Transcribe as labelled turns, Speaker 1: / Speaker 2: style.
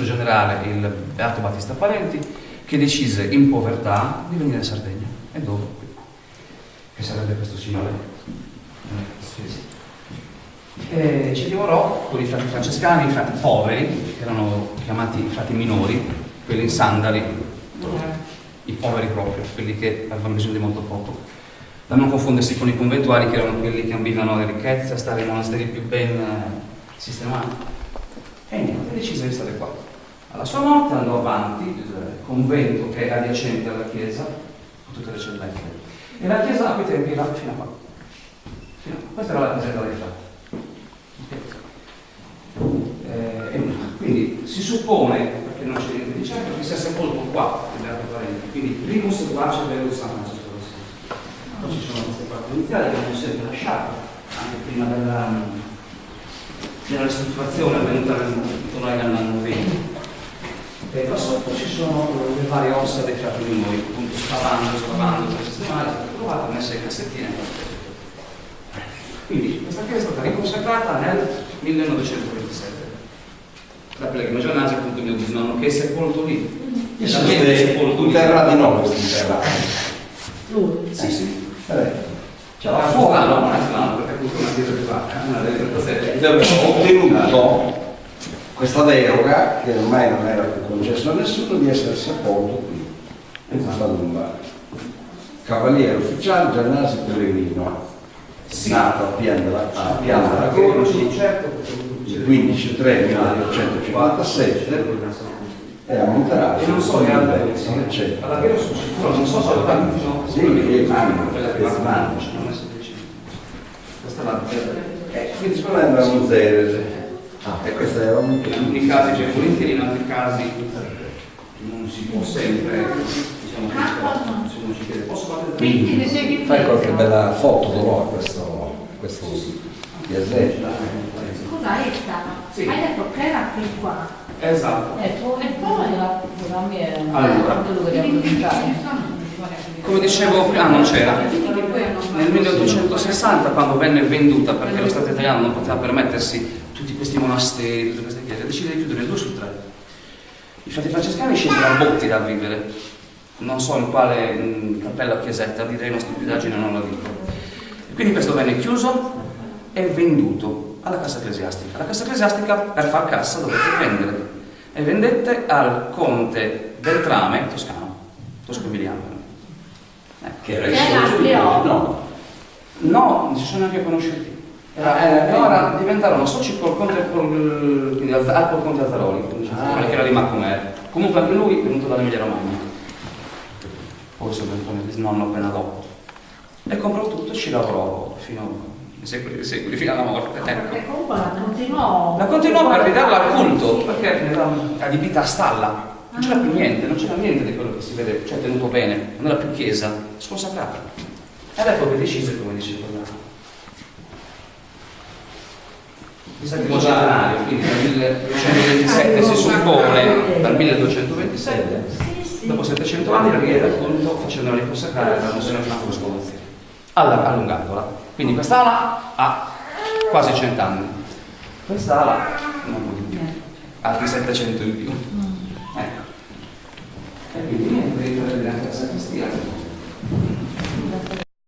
Speaker 1: ministro generale, il Beato Battista Parenti, che decise in povertà di venire in Sardegna. E dove? Che sarebbe questo signore? Ci dimorò con i frati francescani, i frati poveri, che erano chiamati frati minori, quelli in sandali, i poveri proprio, quelli che avevano bisogno di molto poco, da non confondersi con i conventuali, che erano quelli che ambivano alle ricchezze, a stare in monasteri più ben sistemati. E niente, decise di stare qua. Alla sua morte andò avanti il convento che è adiacente alla chiesa, con tutte le cellette, e la chiesa a quei tempi era fino a qua. Questa era la casetta dei frati. Quindi si suppone, perché non c'è niente di certo, che sia sepolto qua il Beato Parenti, quindi primus pace per San Francesco. Poi ci sono queste parti iniziali che abbiamo sempre lasciato, anche prima della ristrutturazione avvenuta intorno agli anni 90. E qua sotto ci sono le varie ossa dei frati minori, appunto scavando per sistemare, trovate messe in cassettine. Quindi questa chiesa è stata riconsacrata nel 1927. La pellegrinaggio appunto mio bisnonno che è sepolto lì.
Speaker 2: Io sono in terra di noi, in terra.
Speaker 1: Sì.
Speaker 2: Ciao.
Speaker 1: A Fulano, non è Fulano, perché appunto una chiesa privata.
Speaker 2: Ho ottenuto questa deroga, che ormai non era più concesso a nessuno, di essere sepolto qui, in questa tomba. Cavaliere ufficiale Giannasi Pellegrino, nato a Pian della Croce, il 15/3/1857, e a Monterazzo,
Speaker 1: e non so che altre
Speaker 2: eccetera.
Speaker 1: alla vera sono sicuro, non so se lo fanno,
Speaker 2: sì, che mano,
Speaker 1: quella privata non è semplice. Questa è la
Speaker 2: quindi secondo me era un zero. E questa era un...
Speaker 1: In alcuni casi c'è volentieri, in altri casi non si può sempre, diciamo, se uno ci chiede, posso fare?
Speaker 2: Fai qualche bella foto dopo questo piazzetta.
Speaker 3: Scusa,
Speaker 1: Sì.
Speaker 3: hai detto che era fin qua.
Speaker 1: Esatto.
Speaker 3: E poi la mia
Speaker 1: Allora, come dicevo prima, non c'era. Nel 1860, quando venne venduta, perché lo Stato italiano non poteva permettersi tutti questi monasteri, tutte queste chiese, decide di chiudere 2 su 3. I frati francescani scesero a botti da vivere, non so in quale cappella o chiesetta, direi una stupidaggine, non lo dico. E quindi questo venne chiuso e venduto alla cassa ecclesiastica. La cassa ecclesiastica, per far cassa, dovette vendere, e vendette al conte Beltrame, tosco-emiliano.
Speaker 2: Che era
Speaker 1: No, non si sono neanche conosciuti. Allora diventarono soci col conte, quindi al conte Azzaroli, che era di Maccomere. Comunque anche lui è venuto dall'Emilia Romagna. Poi il bisnonno appena dopo. E comprò tutto e ci lavorò fino ai secoli, fino alla morte. Ecco.
Speaker 3: Perché comunque la
Speaker 1: continuò per ridarla al culto, perché era adibita a stalla. Non c'era più niente, non c'era niente di quello che si vede, cioè tenuto bene, non era più chiesa, sconsacrata. E ecco che decise, come dicevo prima. Il settimo centenario, quindi dal 1227 si suppone, dal 1227, dopo 700 anni riede appunto facendola riconsacrare da Monsignor Franco Scolozzi, allungandola. Quindi quest'ala ha quasi 100 anni, quest'ala non di più, altri 700 in più. Ecco. E quindi